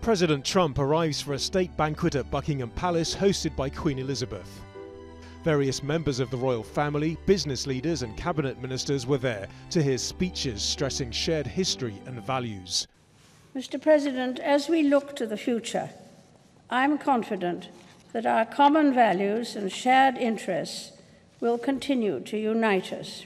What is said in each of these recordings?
President Trump arrives for a state banquet at Buckingham Palace hosted by Queen Elizabeth. Various members of the royal family, business leaders and cabinet ministers were there to hear speeches stressing shared history and values. Mr. President, as we look to the future, I'm confident that our common values and shared interests will continue to unite us.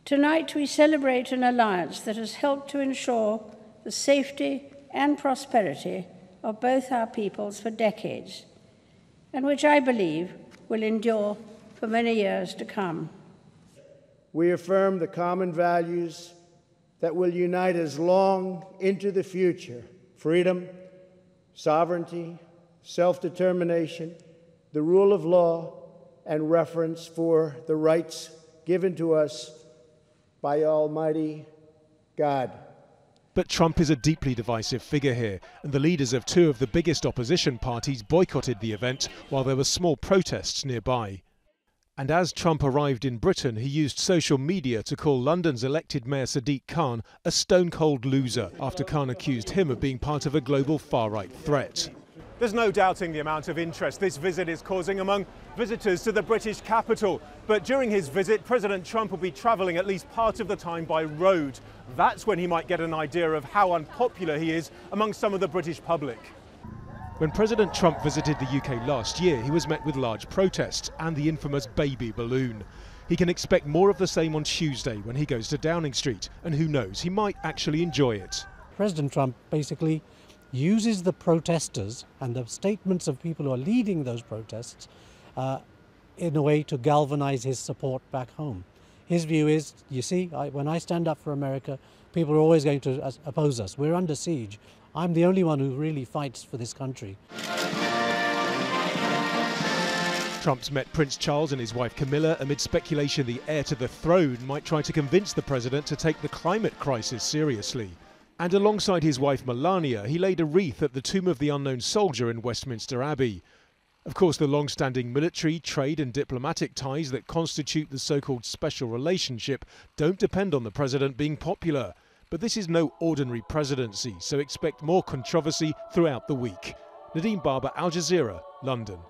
Tonight we celebrate an alliance that has helped to ensure the safety and prosperity of both our peoples for decades, and which I believe will endure for many years to come. We affirm the common values that will unite us long into the future: freedom, sovereignty, self-determination, the rule of law, and reverence for the rights given to us by Almighty God. But Trump is a deeply divisive figure here, and the leaders of two of the biggest opposition parties boycotted the event while there were small protests nearby. And as Trump arrived in Britain, he used social media to call London's elected Mayor Sadiq Khan a stone-cold loser after Khan accused him of being part of a global far-right threat. There's no doubting the amount of interest this visit is causing among visitors to the British capital. But during his visit, President Trump will be travelling at least part of the time by road. That's when he might get an idea of how unpopular he is among some of the British public. When President Trump visited the UK last year, he was met with large protests and the infamous baby balloon. He can expect more of the same on Tuesday when he goes to Downing Street, and who knows, he might actually enjoy it. President Trump basically uses the protesters and the statements of people who are leading those protests in a way to galvanize his support back home. His view is, you see, when I stand up for America, people are always going to oppose us. We're under siege. I'm the only one who really fights for this country. Trump's met Prince Charles and his wife Camilla amid speculation the heir to the throne might try to convince the president to take the climate crisis seriously. And alongside his wife Melania, he laid a wreath at the tomb of the unknown soldier in Westminster Abbey. Of course, the long-standing military, trade and diplomatic ties that constitute the so-called special relationship don't depend on the president being popular. But this is no ordinary presidency, so expect more controversy throughout the week. Nadim, Aljazeera, London.